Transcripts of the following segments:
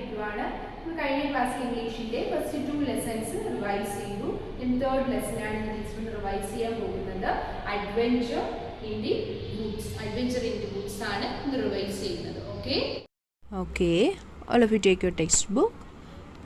ഇരിക്കുവാണ്. നമ്മൾ കഴിഞ്ഞ ക്ലാസ്സിൽ ഇംഗ്ലീഷിൻ്റെ ഫസ്റ്റ് 2 ലെസൺസ് റിവൈസ് ചെയ്തു. തേർഡ് ലെസനാണ് ടീച്ചർ റിവൈസ് ചെയ്യാൻ പോകുന്നത്. Adventure in the Woods. Adventure in the Woods ആണ് ഇത് റിവൈസ് ചെയ്യുന്നത്. Okay all of you take your textbook.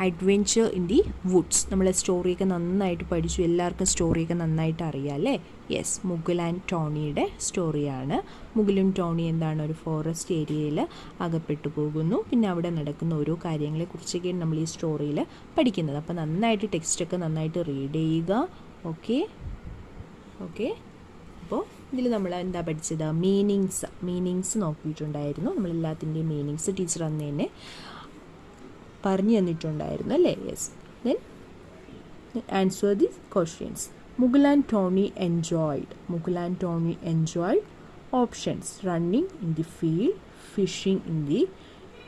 Adventure in the Woods. നമ്മൾ സ്റ്റോറിയൊക്കെ നന്നായിട്ട് പഠിച്ചു. എല്ലാവർക്കും സ്റ്റോറിയൊക്കെ നന്നായിട്ട് അറിയാം അല്ലേ? യെസ്, മുകുൽ ആൻഡ് ടോണിയുടെ സ്റ്റോറിയാണ്. മുകുലും ടോണി എന്താണ്, ഒരു ഫോറസ്റ്റ് ഏരിയയിൽ അകപ്പെട്ടു പോകുന്നു. പിന്നെ അവിടെ നടക്കുന്ന ഓരോ കാര്യങ്ങളെക്കുറിച്ചൊക്കെയാണ് നമ്മൾ ഈ സ്റ്റോറിയിൽ പഠിക്കുന്നത്. അപ്പോൾ നന്നായിട്ട് ടെക്സ്റ്റൊക്കെ നന്നായിട്ട് റീഡ് ചെയ്യുക. ഓക്കെ അപ്പോൾ ഇതിൽ നമ്മൾ എന്താ പഠിച്ചത്? മീനിങ്സ് നോക്കിയിട്ടുണ്ടായിരുന്നു. നമ്മളെല്ലാത്തിൻ്റെയും മീനിങ്സ് ടീച്ചർ അന്ന് തന്നെ പറഞ്ഞു തന്നിട്ടുണ്ടായിരുന്നു അല്ലേ? Yes, then answer the questions. Mukul and Tony enjoyed options: running in the field, fishing in the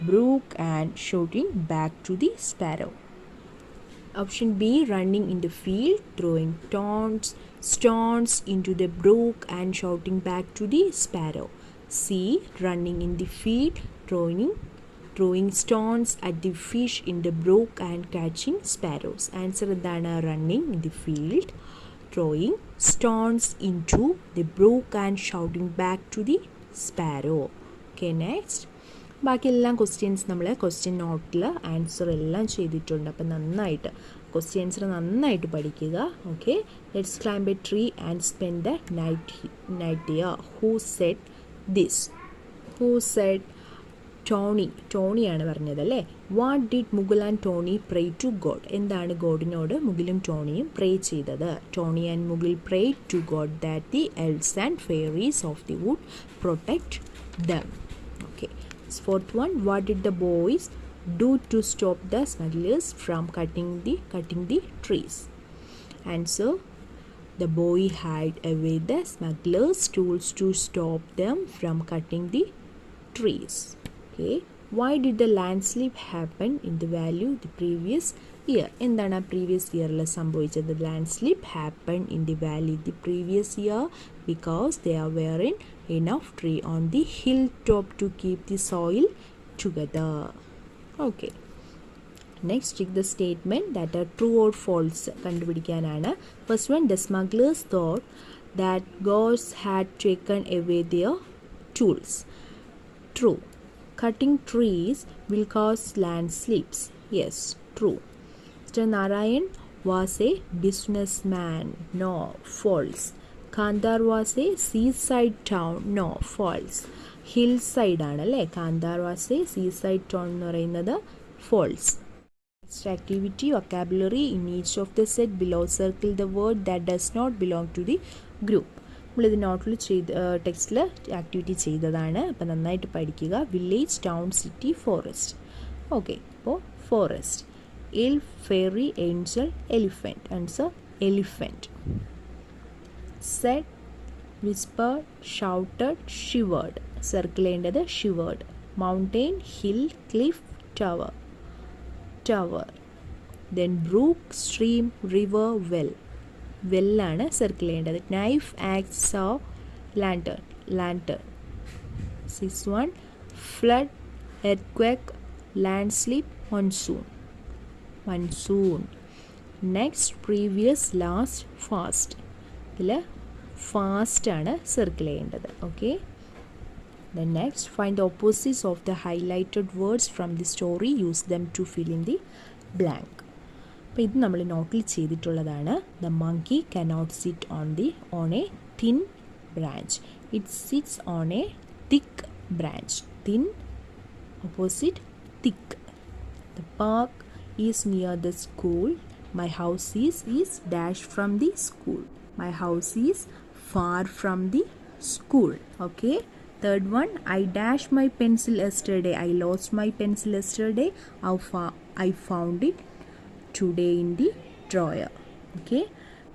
brook and shouting back to the sparrow. Option B, running in the field, throwing stones into the brook and shouting back to the sparrow. C, running in the field, throwing stones at the fish in the brook and catching sparrows. Answer എന്താണ്? running in the field, throwing stones into the brook and shouting back to the sparrow. Okay, next. ബാക്കി എല്ലാ questions നമ്മൾ question നോട്ടിൽ answer എല്ലാം ചെയ്തിട്ടുണ്ട്. അപ്പം നന്നായിട്ട് questions നന്നായിട്ട് പഠിക്കുക. Okay, let's climb a tree and spend the night here. Who said? ടോണിയാണ് പറഞ്ഞത് അല്ലേ? What did Mukul and Tony pray to God? എന്താണ് ഗോഡിനോട് മുകുലും ടോണിയും പ്രേ ചെയ്തത്? Tony and Mukul pray to God that the elves and fairies of the wood protect them. Okay, fourth one, what did the boys do to stop the smugglers from cutting the trees? Answer, the boy hid away the smugglers' tools to stop them from cutting the trees. Okay, why did the landslip happen in the valley the previous year? എന്താണ് ആ previous ഇയറിൽ സംഭവിച്ചത്? landslip happened in the valley the previous year because there weren't enough tree on the hilltop to keep the soil together. Okay, next check the statement that are true or false കണ്ടുപിടിക്കാനാണ്. First one, the smugglers thought that ghosts had taken away their tools. True. Cutting trees will cause landslips. Yes, true. Mr. Narayan was a businessman. No, false. Kandar was a seaside town. No, false. Hillside ആണല്ലേ? Kandar was a seaside town എന്ന് പറയുന്നത് false. Next activity, vocabulary. In each of the set below, circle the word that does not belong to the group. നമ്മളിത് നോട്ടിൽ ടെക്സ്റ്റിൽ activity ചെയ്തതാണ്. അപ്പം നന്നായിട്ട് പഠിക്കുക. Village, town, city, forest. Okay, അപ്പോൾ forest. Elf, fairy, angel, elephant. Answer elephant. Said, whispered, shouted, shivered. Circle ചെയ്യേണ്ടത് shivered. Mountain, hill, cliff, tower. Then brook, stream, river, വെല്ലാണ് സർക്കിൾ ചെയ്യേണ്ടത്. Knife, axe, saw, lantern. 6 1, flood, earthquake, landslip, monsoon. Next, previous, last, fast. ഇതിൽ ഫാസ്റ്റാണ് circle ചെയ്യേണ്ടത്. Okay, then next, find the opposites of the highlighted words from the story. Use them to fill in the blank. അപ്പോൾ ഇത് നമ്മൾ നോട്ടിൽ ചെയ്തിട്ടുള്ളതാണ്. The monkey cannot sit on a thin branch. It sits on a thick branch. Thin opposite thick. The park is near the school. My house is dash from the school. My house is far from the school. Okay, third one, I dashed my pencil yesterday. I lost my pencil yesterday. I found it today in the drawer. Okay,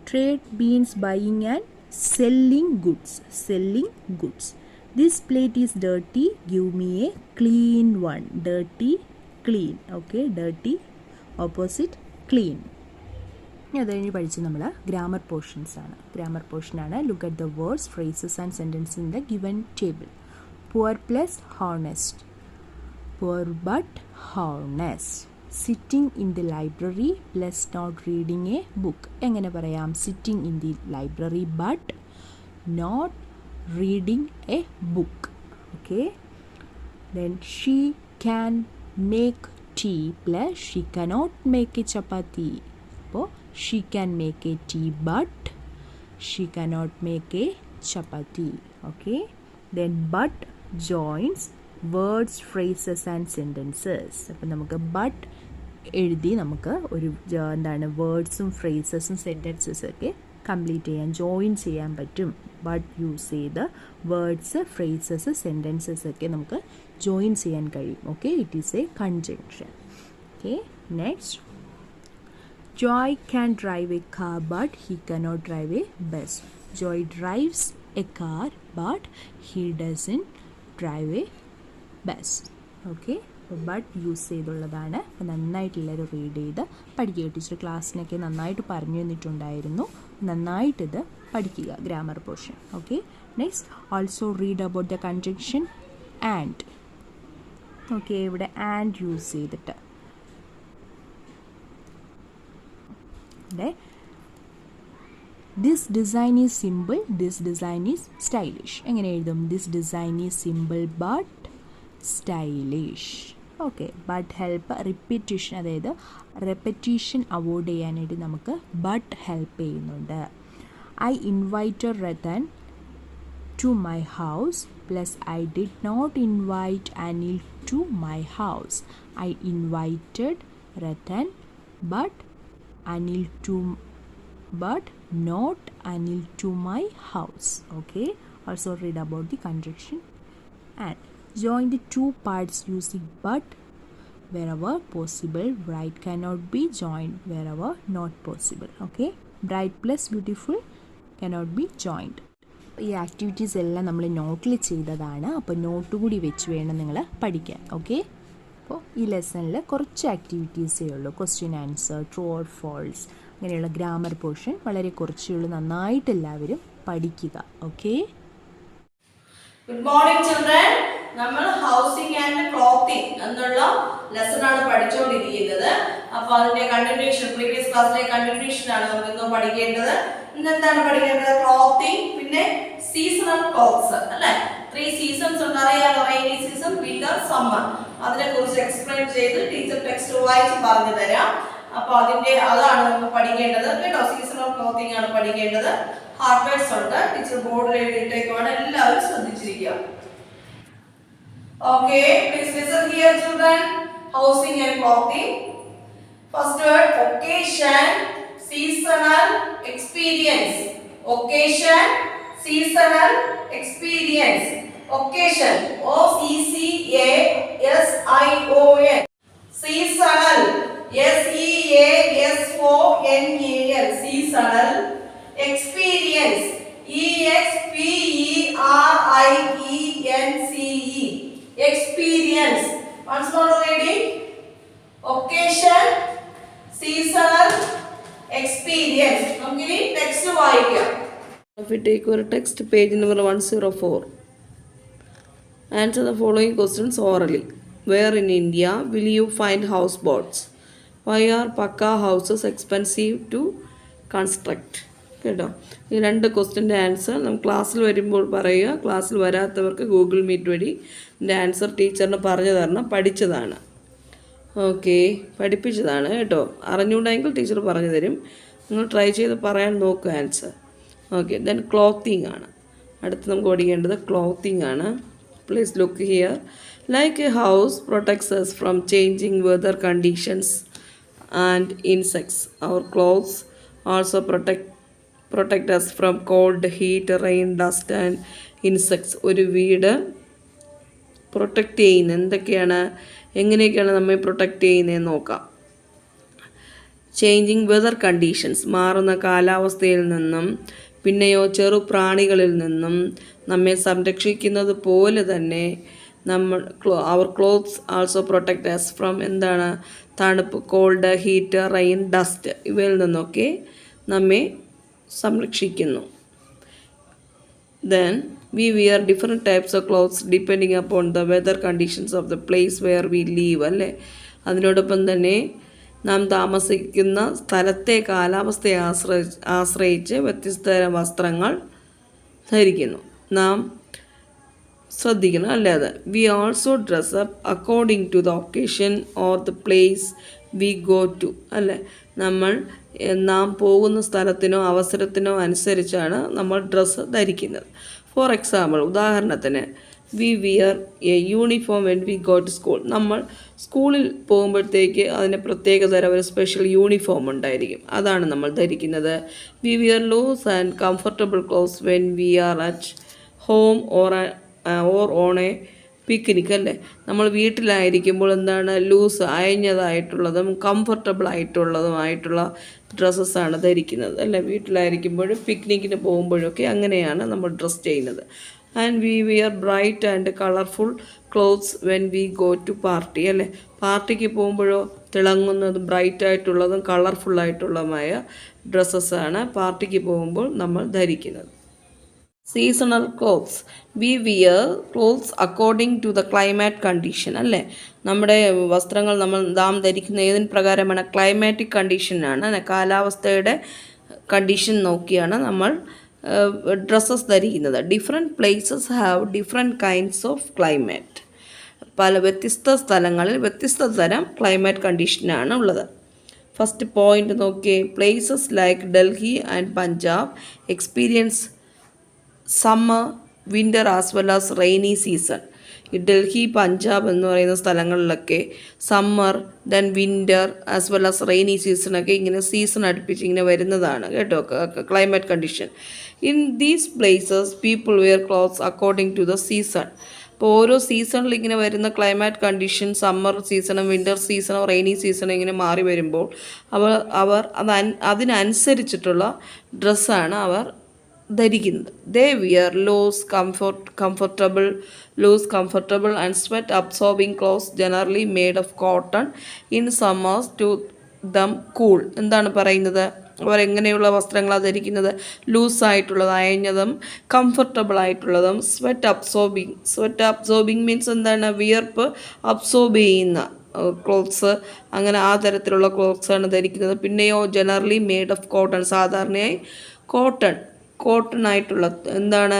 trade means buying and selling goods. This plate is dirty. Give me a clean one. Dirty, clean. Okay, dirty opposite clean. അത് കഴിഞ്ഞ് പഠിച്ച് നമ്മൾ grammar പോർഷനാണ്. Look at the words, phrases and sentence in the given table. Poor plus honest. poor but honest. Sitting in the library plus not reading a book. എങ്ങനെ പറയാം? Sitting in the library but not reading a book. Okay. Then she can make tea plus she cannot make a chapati. അപ്പോൾ she can make a tea but she cannot make a chapati. Okay. Then but joins words, phrases and sentences. അപ്പോൾ നമുക്ക് but എഴുതി നമുക്ക് ഒരു എന്താണ് വേർഡ്സും ഫ്രേസസും സെൻറ്റൻസസൊക്കെ complete ചെയ്യാൻ join ചെയ്യാൻ പറ്റും. ബട്ട് യൂസ് ചെയ്ത് വേർഡ്സ്, ഫ്രേസസ്, സെൻറ്റൻസസ് ഒക്കെ നമുക്ക് ജോയിൻ ചെയ്യാൻ കഴിയും. Okay, it is A conjunction. Okay, next Joy can drive a car but he cannot drive a bus. Joy drives a car but he doesn't drive a bus. Okay, but use ചെയ്തുള്ളതാണ്. അപ്പോൾ നന്നായിട്ടുള്ളൊരു read ചെയ്ത് പഠിക്കുക. Teacher ക്ലാസ്സിനൊക്കെ നന്നായിട്ട് പറഞ്ഞു തന്നിട്ടുണ്ടായിരുന്നു. നന്നായിട്ടിത് പഠിക്കുക grammar portion. Okay, next also read about the conjunction and. Okay, ഇവിടെ ആൻഡ് യൂസ് ചെയ്തിട്ട് this design is simple, this design is stylish. എങ്ങനെ എഴുതും? This design is simple but stylish. Okay, but help repetition, അതായത് repetition avoid ചെയ്യാനായിട്ട് നമുക്ക് but help ചെയ്യുന്നുണ്ട്. I invited Ratan to my house plus I did not invite Anil to my house. I invited Ratan but Anil to, but not Anil to my house. Okay, also read about the conjunction and. Join the two parts using but wherever possible. Bright cannot be joined wherever not possible. Okay, bright plus beautiful cannot be joined. ഈ activities എല്ലാം നമ്മൾ നോട്ടിൽ ചെയ്തതാണ്. അപ്പോൾ not കൂടി വെച്ച് വേണം നിങ്ങൾ പഠിക്കാൻ. ഓക്കെ, അപ്പോൾ ഈ ലെസണിൽ കുറച്ച് ആക്ടിവിറ്റീസേ ഉള്ളൂ. Question answer, true or false, അങ്ങനെയുള്ള ഗ്രാമർ പോർഷൻ വളരെ കുറച്ചേ ഉള്ളൂ. നന്നായിട്ട് എല്ലാവരും പഠിക്കുക. Okay, good morning children. നമ്മൾ ഹൗസിംഗ് ആൻഡ് ക്ലോത്തിങ് എന്നുള്ള ലെസൺ ആണ് പഠിച്ചുകൊണ്ടിരിക്കുന്നത്. അപ്പോൾ അതിന്റെ കണ്ടിന്യൂഷൻ, പ്രീവിയസ് ക്ലാസ്സിലെ കണ്ടിന്യൂഷൻ ആണ് നമ്മൾ ഇന്ന് പഠിക്കേണ്ടത്. ഇന്ന് എന്താണ് പഠിക്കേണ്ടത്? ക്ലോത്തിങ്, പിന്നെ സീസണൽ ക്ലോത്ത്സ് അല്ലേ. 3 സീസൺസ് ഉണ്ട്, അറിയാലോ. Rainy season, winter, summer. അതിനെ കുറിച്ച് എക്സ്പ്ലെയിൻ ചെയ്ത് ടീച്ചർ ടെക്സ്റ്റ് വായിച്ച് പറഞ്ഞു തരാം. അപ്പോൾ അതാണ് നമ്മൾ പഠിക്കേണ്ടത് കേട്ടോ. സീസണൽ ക്ലോത്തിങ് ആണ് പഠിക്കേണ്ടത്. ഹാർഡ് വേർഡ്സ് ഉണ്ട്, ടീച്ചർ ബോർഡിൽ എഴുതിയിട്ടേക്കുവാണ്. എല്ലാവരും ശ്രദ്ധിച്ചിരിക്കുക. Okay, please listen here children. Housing and clothing. First word, occasion, seasonal, experience. Occasion, seasonal, experience. Occasion, O-C-C-A-S-I-O-N. Seasonal, S-E-A-S-O-N-A-L. Seasonal. Experience, E-X-P-E-R-I-E-N-C-E. Experience. Once more reading. Occasion, seasonal, experience. നമുക്കിനി text വായിക്കാം. If we take our text, page number 104. Answer the following questions orally. Where in India will you find houseboats? Why are Pakka houses expensive to construct? കേട്ടോ, ഈ 2 ക്വസ്റ്റ്യൻ്റെ answer നമ്മൾ ക്ലാസ്സിൽ വരുമ്പോൾ പറയുക. ക്ലാസ്സിൽ വരാത്തവർക്ക് Google meet വഴി ഇതിൻ്റെ ആൻസർ ടീച്ചറിന് പറഞ്ഞു തരണം. പഠിച്ചതാണ്, ഓക്കെ, പഠിപ്പിച്ചതാണ് കേട്ടോ. അറിഞ്ഞുകൂടെങ്കിൽ ടീച്ചർ പറഞ്ഞു തരും. നിങ്ങൾ ട്രൈ ചെയ്ത് പറയാൻ നോക്കുക ആൻസർ. ഓക്കെ, ദെൻ ക്ലോത്തിങ് ആണ് അടുത്ത് നമുക്ക് പഠിക്കേണ്ടത്. ക്ലോത്തിങ് ആണ്. Please look here. Like a house protects us from changing weather conditions and insects, our clothes also protect us from cold, heat, rain, dust and insects. ഒരു വീട് protect ചെയ്യുന്ന എങ്ങനെയൊക്കെയാണ് നമ്മെ പ്രൊട്ടക്റ്റ് ചെയ്യുന്നതെന്ന് നോക്കാം. ചേഞ്ചിങ് വെതർ കണ്ടീഷൻസ്, മാറുന്ന കാലാവസ്ഥയിൽ നിന്നും, പിന്നെയോ ചെറു പ്രാണികളിൽ നിന്നും നമ്മെ സംരക്ഷിക്കുന്നത് പോലെ തന്നെ അവർ clothes also protect us from തണുപ്പ്, കോൾഡ്, ഹീറ്റ്, റെയിൻ, ഡസ്റ്റ് ഇവയിൽ നിന്നൊക്കെ നമ്മെ സംരക്ഷിക്കുന്നു. Then We wear different types of clothes depending upon the weather conditions of the place where we live അല്ലേ. അതിനോടൊപ്പം തന്നെ നാം താമസിക്കുന്ന സ്ഥലത്തെ കാലാവസ്ഥയെ ആശ്രയിച്ച് വ്യത്യസ്ത തരം വസ്ത്രങ്ങൾ ധരിക്കുന്നു. നാം ശ്രദ്ധിക്കണം അല്ലാതെ. We also dress up according to the occasion or the place we go to അല്ലേ. നാം പോകുന്ന സ്ഥലത്തിനോ അവസരത്തിനോ അനുസരിച്ചാണ് നമ്മൾ ഡ്രസ്സ് ധരിക്കുന്നത്. ഫോർ എക്സാമ്പിൾ, ഉദാഹരണത്തിന് we wear a uniform when we go to school. നമ്മൾ സ്കൂളിൽ പോകുമ്പോഴത്തേക്ക് അതിന് പ്രത്യേകതരം ഒരു സ്പെഷ്യൽ യൂണിഫോം ഉണ്ടായിരിക്കും, അതാണ് നമ്മൾ ധരിക്കുന്നത്. We wear loose and comfortable clothes when we are at home or on a picnic അല്ലേ. നമ്മൾ വീട്ടിലായിരിക്കുമ്പോൾ എന്താണ് ലൂസ് അയഞ്ഞതായിട്ടുള്ളതും കംഫർട്ടബിൾ ആയിട്ടുള്ളതുമായിട്ടുള്ള ഡ്രസ്സസ്സാണ് ധരിക്കുന്നത് അല്ലേ. വീട്ടിലായിരിക്കുമ്പോഴും പിക്നിക്കിന് പോകുമ്പോഴൊക്കെ അങ്ങനെയാണ് നമ്മൾ ഡ്രസ്സ് ചെയ്യുന്നത്. And we wear bright and colourful clothes when we go to party അല്ലേ. പാർട്ടിക്ക് പോകുമ്പോഴോ തിളങ്ങുന്നതും ബ്രൈറ്റായിട്ടുള്ളതും കളർഫുള്ളായിട്ടുള്ളതുമായ ഡ്രസ്സസ്സാണ് പാർട്ടിക്ക് പോകുമ്പോൾ നമ്മൾ ധരിക്കുന്നത്. Seasonal clothes. We wear clothes according to the climate condition അല്ലേ. നമ്മുടെ വസ്ത്രങ്ങൾ നാം ധരിക്കുന്ന ഏതിന് പ്രകാരമാണ്? ക്ലൈമാറ്റിക് കണ്ടീഷനാണ്, കാലാവസ്ഥയുടെ കണ്ടീഷൻ നോക്കിയാണ് നമ്മൾ ഡ്രസ്സസ് ധരിക്കുന്നത്. Different places have different kinds of climate. പല വ്യത്യസ്ത സ്ഥലങ്ങളിൽ വ്യത്യസ്ത തരം ക്ലൈമാറ്റ് കണ്ടീഷനാണ് ഉള്ളത്. ഫസ്റ്റ് പോയിന്റ് നോക്കിയേ. Places like Delhi and Punjab experience summer winter as well as rainy season. ഈ ഡൽഹി പഞ്ചാബ് എന്ന് പറയുന്ന സ്ഥലങ്ങളിലൊക്കെ summer then winter as well as rainy സീസണൊക്കെ ഇങ്ങനെ സീസൺ അടുപ്പിച്ച് ഇങ്ങനെ വരുന്നതാണ് കേട്ടോ climate condition. In these places people wear clothes according to the season. അപ്പോൾ ഓരോ സീസണിൽ ഇങ്ങനെ വരുന്ന ക്ലൈമാറ്റ് കണ്ടീഷൻ സമ്മർ സീസണും വിൻ്റർ സീസണും റെയിനി സീസണും ഇങ്ങനെ മാറി വരുമ്പോൾ അവർ അതിനനുസരിച്ചിട്ടുള്ള ഡ്രസ്സാണ് അവർ ധരിക്കുന്നത്. They wear comfortable and sweat absorbing clothes generally made of cotton in summers to them cool. എന്താണ് പറയുന്നത്? അവരെങ്ങനെയുള്ള വസ്ത്രങ്ങളാണ് ധരിക്കുന്നത്? ലൂസായിട്ടുള്ളത്, അയഞ്ഞതും കംഫർട്ടബിൾ ആയിട്ടുള്ളതും സ്വെറ്റ് അബ്സോർബിങ് മീൻസ് എന്താണ്? വിയർപ്പ് അബ്സോർബ് ചെയ്യുന്ന ക്ലോത്ത്സ്, അങ്ങനെ ആ തരത്തിലുള്ള ക്ലോത്ത്സാണ് ധരിക്കുന്നത്. പിന്നെയോ ജനറലി മെയ്ഡ് ഓഫ് കോട്ടൺ, സാധാരണയായി കോട്ടൺ ആയിട്ടുള്ള എന്താണ്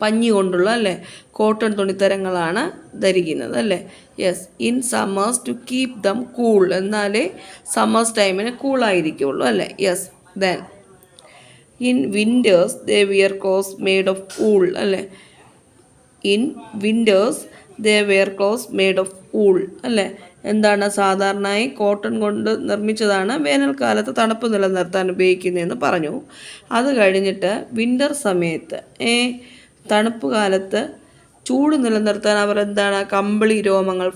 പഞ്ഞി കൊണ്ടുള്ള അല്ലേ കോട്ടൺ തുണിത്തരങ്ങളാണ് ധരിക്കുന്നത് അല്ലേ. Yes, in summers to keep them cool, എന്നാലേ സമ്മേഴ്സ് ടൈമിന് കൂളായിരിക്കുള്ളൂ അല്ലേ. Yes, then in winters they wear clothes made of wool അല്ലേ. In winters they wear clothes made of wool അല്ലേ. എന്താണ്? സാധാരണയായി കോട്ടൺ കൊണ്ട് നിർമ്മിച്ചതാണ് വേനൽക്കാലത്ത് തണുപ്പ് നിലനിർത്താൻ ഉപയോഗിക്കുന്നതെന്ന് പറഞ്ഞു. അത് കഴിഞ്ഞിട്ട് വിൻ്റർ സമയത്ത് തണുപ്പ് കാലത്ത് ചൂട് നിലനിർത്താൻ അവർ എന്താണ്? കമ്പിളി രോമങ്ങൾ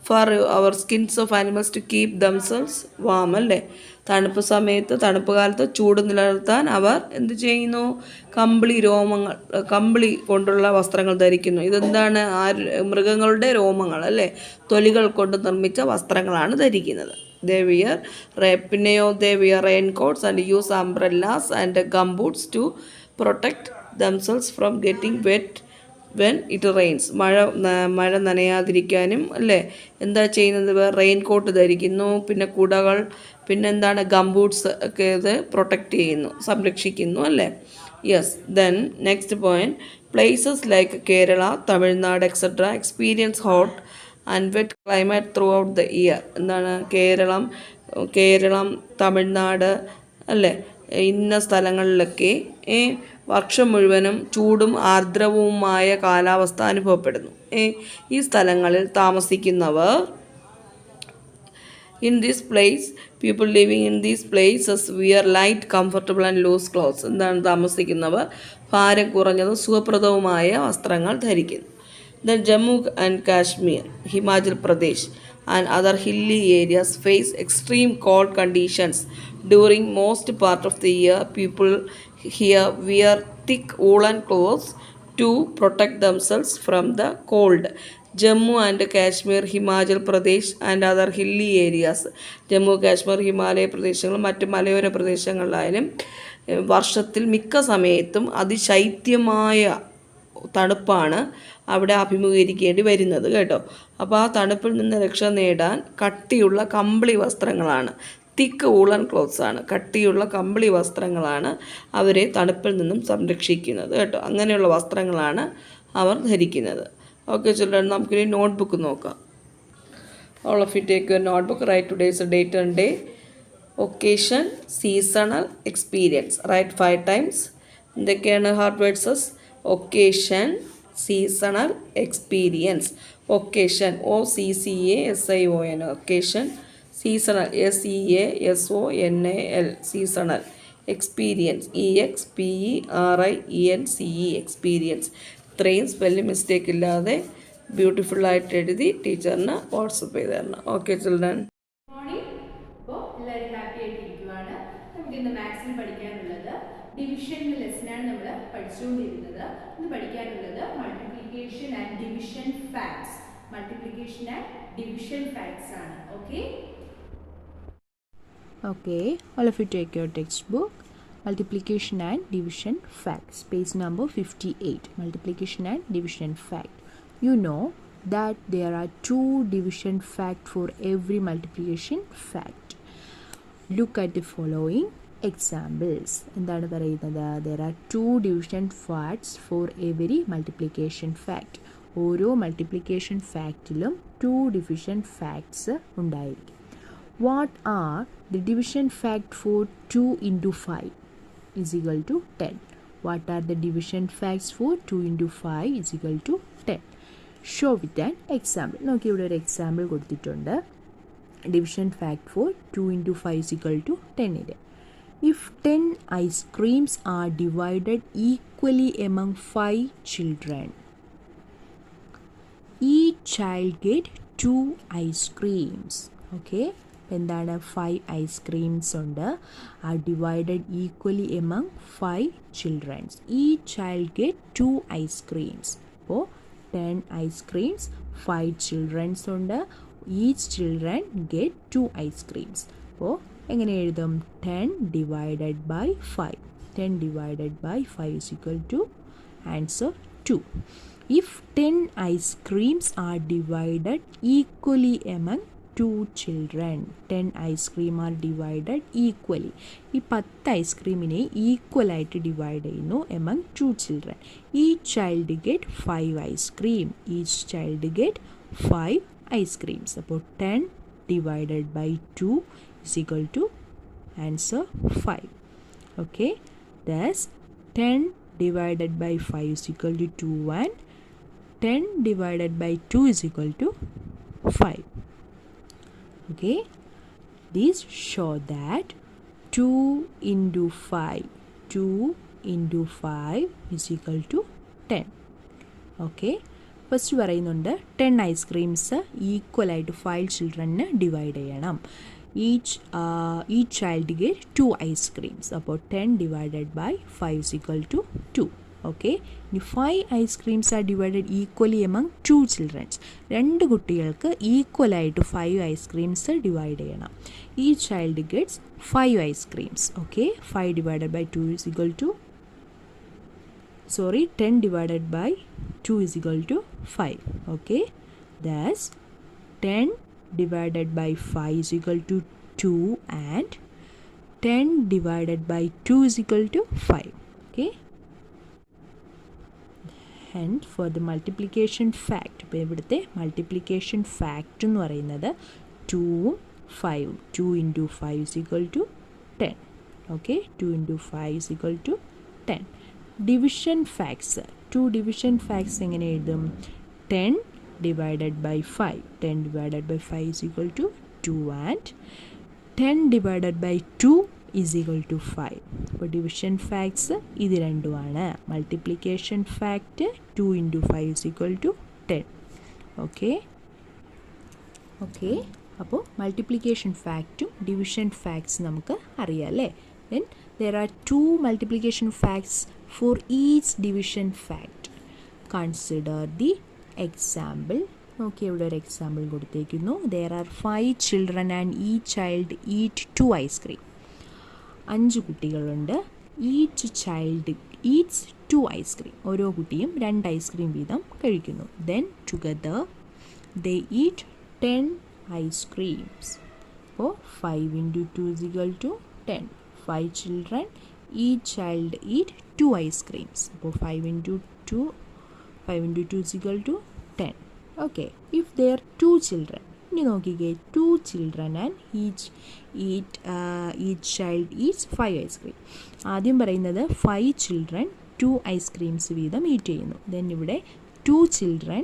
fur our skins of animals to keep themselves warm അല്ലേ. തണുപ്പ് സമയത്ത് തണുപ്പ് കാലത്ത് ചൂട് നിലനിർത്താൻ അവർ എന്ത് ചെയ്യുന്നു? കമ്പിളി കൊണ്ടുള്ള വസ്ത്രങ്ങൾ ധരിക്കുന്നു. ഇതെന്താണ്? മൃഗങ്ങളുടെ രോമങ്ങൾ അല്ലേ, തൊലികൾ കൊണ്ട് നിർമ്മിച്ച വസ്ത്രങ്ങളാണ് ധരിക്കുന്നത്. പിന്നെയോ they wear rain coats and use umbrellas and gumboots to protect themselves from getting wet when it rains. മഴ നനയാതിരിക്കാനും അല്ലേ എന്താ ചെയ്യുന്നത്? റെയിൻ കോട്ട് ധരിക്കുന്നു, പിന്നെ കുടകൾ, പിന്നെന്താണ് ഗംബൂട്ട്സ് ഒക്കെ ഇത് പ്രൊട്ടക്റ്റ് ചെയ്യുന്നു, സംരക്ഷിക്കുന്നു അല്ലേ. Yes, then next point. Places like Kerala, Tamil Nadu etcetera experience hot and wet climate throughout the year. എന്താണ്? കേരളം തമിഴ്നാട് അല്ലേ, ഇന്ന സ്ഥലങ്ങളിലൊക്കെ വർഷം മുഴുവനും ചൂടും ആർദ്രവുമായ കാലാവസ്ഥ അനുഭവപ്പെടുന്നു. ഈ സ്ഥലങ്ങളിൽ താമസിക്കുന്നവർ in this place, people living in these places wear light, comfortable and loose clothes. എന്താണ്? താമസിക്കുന്നവർ ഭാരം കുറഞ്ഞതും സുഖപ്രദവുമായ വസ്ത്രങ്ങൾ ധരിക്കുന്നു. Then Jammu and Kashmir, Himachal Pradesh and other hilly areas face extreme cold conditions during most part of the year. People here wear thick woolen clothes to protect themselves from the cold. Jammu and Kashmir, Himachal Pradesh and other hilly areas. Jammu Kashmir, Himalaya പ്രദേശങ്ങളും മറ്റ് മലയോര പ്രദേശങ്ങളിലായാലും വർഷത്തിൽ മിക്ക സമയത്തും അതിശൈത്യമായ തണുപ്പാണ് അവിടെ അഭിമുഖീകരിക്കേണ്ടി വരുന്നത് കേട്ടോ. അപ്പോൾ ആ തണുപ്പിൽ നിന്ന് രക്ഷ നേടാൻ കട്ടിയുള്ള കമ്പിളി വസ്ത്രങ്ങളാണ്, തിക്ക് വൂളൻ ക്ലോത്ത്സ് ആണ്, കട്ടിയുള്ള കമ്പിളി വസ്ത്രങ്ങളാണ് അവരെ തണുപ്പിൽ നിന്നും സംരക്ഷിക്കുന്നത് കേട്ടോ. അങ്ങനെയുള്ള വസ്ത്രങ്ങളാണ് അവർ ധരിക്കുന്നത്. ഓക്കെ ചിൽഡ്രൻ, നമുക്കിനി നോട്ട്ബുക്ക് നോക്കാം. All of you take your notebook, write today's date and day, occasion, seasonal, experience. Write 5 times. എന്തൊക്കെയാണ് hard words? Occasion, seasonal, experience. Occasion OCCASION, occasion. Seasonal SEASONAL, seasonal. Experience EXPERIENCE, experience. ഇത്രയും spelling mistake ഇല്ലാതെ ബ്യൂട്ടിഫുള്ളായിട്ട് എഴുതി ടീച്ചറിന് WhatsApp ചെയ്ത് തരണം. Okay children. Morning. അപ്പോൾ എല്ലാവരും ഹാപ്പി ആയിട്ടിരിക്കുവാണ്. നമുക്ക് ഇന്ന് മാത്സിൽ പഠിക്കാനുള്ളത് ഡിവിഷൻ ലെസനാണ് നമ്മൾ പഠിച്ചുകൊണ്ടിരുന്നത്. ഇന്ന് പഠിക്കാനുള്ളത് multiplication and division facts. Multiplication and division facts ആണ്. Okay. Okay, all of you take your textbook. Multiplication and division facts. Page number 58. Multiplication and division fact. You know that there are 2 division facts for every multiplication fact. Look at the following examples. എന്താണ് പറയുന്നത്? There are 2 division facts for every multiplication fact. ഓരോ multiplication ഫാക്റ്റിലും 2 division facts ഉണ്ടായിരിക്കും. What are the division fact for 2 into 5 is equal to 10? What are the division facts for 2 into 5 is equal to 10? Show with an example. നോക്കി ഇവിടെ ഒരു example കൊടുത്തിട്ടുണ്ട്. Division fact four 2 into 5 is equal to 10. If 10 ice creams are divided equally among 5 children, each child get 2 ice creams. Okay. എന്താണ്? 5 ice creams ഉണ്ട്. are divided equally among 5 children. Each child get 2 ice creams. അപ്പോൾ 10 ice creams, 5 children ഉണ്ട്. Each children get 2 ice creams. അപ്പോൾ എങ്ങനെ എഴുതും? 10 divided by 5. 10 divided by 5 is equal to answer 2. If 10 ice creams are divided equally among 2 children, 10 ice cream are divided equally. ഈ 10 ഐസ്ക്രീമിനെ equal ആയിട്ട് divide ചെയ്യുന്നു among 2 children. Each child get 5 ice cream. Each child get 5 ice creams. അപ്പോൾ 10 divided by 2 is equal to answer 5. Okay. Thus 10 divided by 5 is equal to 2 and 10 divided by 2 is equal to 5. Okay, these show that 2 into 5 is equal to 10. Okay, first പറയുന്നുണ്ട് 10 ice creams equal ആയിട്ട് 5 ചിൽഡ്രന് divide ചെയ്യണം. each child get 2 ice creams. അപ്പോൾ 10 divided by 5 is equal to 2. Okay. ഇനി 5 ice creams are divided equally among 2 childrens. 2 കുട്ടികൾക്ക് ഈക്വലായിട്ട് 5 ice creams divide ചെയ്യണം. ഈ child gets 5 ice creams. Okay. 5 divided by 2 is equal to 10 divided by 2 is equal to 5. Okay. Thus 10 divided by 5 is equal to 2 and 10 divided by 2 is equal to 5. Okay. And for the multiplication fact, ഇപ്പോൾ ഇവിടുത്തെ multiplication fact എന്ന് പറയുന്നത് 2 5. 2 into 5 is equal to 10. Okay. 2 into 5 is equal to 10. Division facts. 2 division facts എങ്ങനെ എഴുതും? 10 divided by 5. 10 divided by 5 is equal to 2 and 10 divided by 2 is equal to 5. അപ്പോൾ division facts ഇത് രണ്ടുമാണ്. Multiplication fact 2 into 5 is equal to 10. Okay. അപ്പോൾ multiplication ഫാക്റ്റും division facts നമുക്ക് അറിയാം അല്ലേ. Then there are 2 multiplication facts for each division fact. Consider the example. Okay, ഇവിടെ ഒരു example കൊടുത്തേക്കുന്നു. There are 5 children and each child eat 2 ice cream. 5 കുട്ടികളുണ്ട്. Each child Eats 2 ice cream. ഓരോ കുട്ടിയും 2 ice cream വീതം കഴിക്കുന്നു. Then together they eat 10 ice creams. അപ്പോൾ 5 into 2 is equal to 10. 5 children, each child eat 2 ice creams. അപ്പോൾ 5 into 2 is equal to 10. Okay. If there are 2 children, ഇനി നോക്കിക്കേ, 2 children and each child eats 5 ice cream. ആദ്യം പറയുന്നത് 5 children 2 ice creams വീതം eat ചെയ്യുന്നു. Then ഇവിടെ 2 children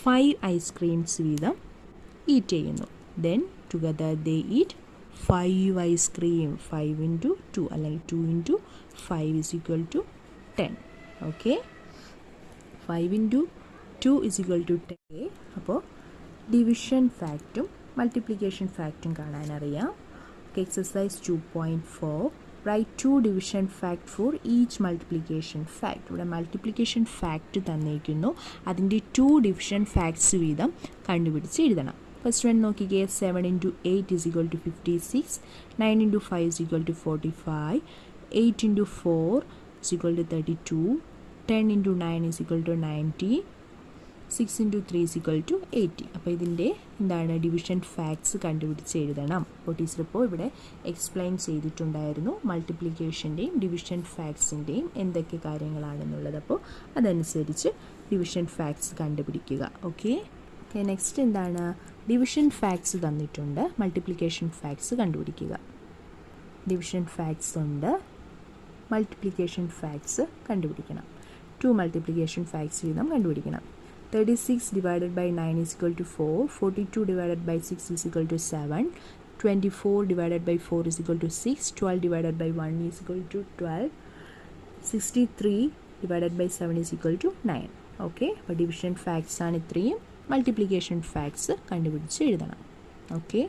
5 ice creams വീതം eat ചെയ്യുന്നു. Then together they eat 5 ice cream. 5 into 2 അല്ലെങ്കിൽ 2 into 5 is equal to 10. Okay, 5 into 2 is equal to 10. അപ്പോൾ ഡിവിഷൻ ഫാക്റ്റും മൾട്ടിപ്ലിക്കേഷൻ ഫാക്റ്റും കാണാനറിയാം. Exercise 2.4 write 2 division fact for each multiplication fact. ഇവിടെ മൾട്ടിപ്ലിക്കേഷൻ ഫാക്റ്റ് തന്നിരിക്കുന്നു, അതിൻ്റെ 2 ഡിവിഷൻ ഫാക്ട്സ് വീതം കണ്ടുപിടിച്ച് എഴുതണം. ഫസ്റ്റ് വൺ നോക്കിക്കേ, 7 into 8 is equal to 56, 9 into 5 is equal to 45, 8 into 4 is equal to 32, 10 into 9 is equal to 90, 6 into 3 is equal to 80. അപ്പോൾ ഇതിൻ്റെ എന്താണ് ഡിവിഷൻ ഫാക്ട്സ് കണ്ടുപിടിച്ച് എഴുതണം. അപ്പോൾ ടീച്ചർ ഇപ്പോൾ ഇവിടെ എക്സ്പ്ലെയിൻ ചെയ്തിട്ടുണ്ടായിരുന്നു മൾട്ടിപ്ലിക്കേഷൻ്റെയും ഡിവിഷൻ ഫാക്ട്സിൻ്റെയും എന്തൊക്കെ കാര്യങ്ങളാണെന്നുള്ളത്. അപ്പോൾ അതനുസരിച്ച് ഡിവിഷൻ ഫാക്ട്സ് കണ്ടുപിടിക്കുക. ഓക്കെ, നെക്സ്റ്റ് എന്താണ്, ഡിവിഷൻ ഫാക്ട്സ് തന്നിട്ടുണ്ട്, മൾട്ടിപ്ലിക്കേഷൻ ഫാക്ട്സ് കണ്ടുപിടിക്കുക. ഡിവിഷൻ ഫാക്ട്സ് ഉണ്ട്, മൾട്ടിപ്ലിക്കേഷൻ ഫാക്ട്സ് കണ്ടുപിടിക്കണം. 2 മൾട്ടിപ്ലിക്കേഷൻ ഫാക്ട്സ് വീതം കണ്ടുപിടിക്കണം. 36 divided by 9 is equal to 4, 42 divided by 6 is equal to 7, 24 divided by 4 is equal to 6, 12 divided by 1 is equal to 12, 63 divided by 7 is equal to 9. Okay, അപ്പോൾ division facts ആണ് ഇത്രയും. Multiplication facts കണ്ടുപിടിച്ച് എഴുതണം. Okay,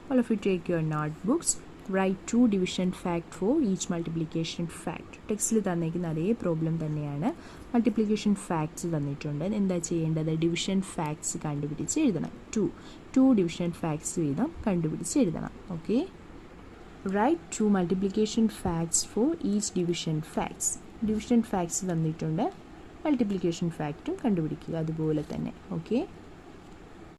all of you take your notebooks. Write 2 division fact for each multiplication fact. ടെക്സ്റ്റിൽ തന്നിരിക്കുന്ന അതേ problem തന്നെയാണ്. Multiplication facts തന്നിട്ടുണ്ട്. എന്താ ചെയ്യേണ്ടത്, ഡിവിഷൻ ഫാക്ട്സ് കണ്ടുപിടിച്ച് എഴുതണം. 2 ഡിവിഷൻ ഫാക്ട്സ് വീതം കണ്ടുപിടിച്ച് എഴുതണം. Okay, right 2 multiplication facts for each division facts. Division facts തന്നിട്ടുണ്ട്, മൾട്ടിപ്ലിക്കേഷൻ ഫാക്റ്റും കണ്ടുപിടിക്കുക അതുപോലെ തന്നെ. ഓക്കെ.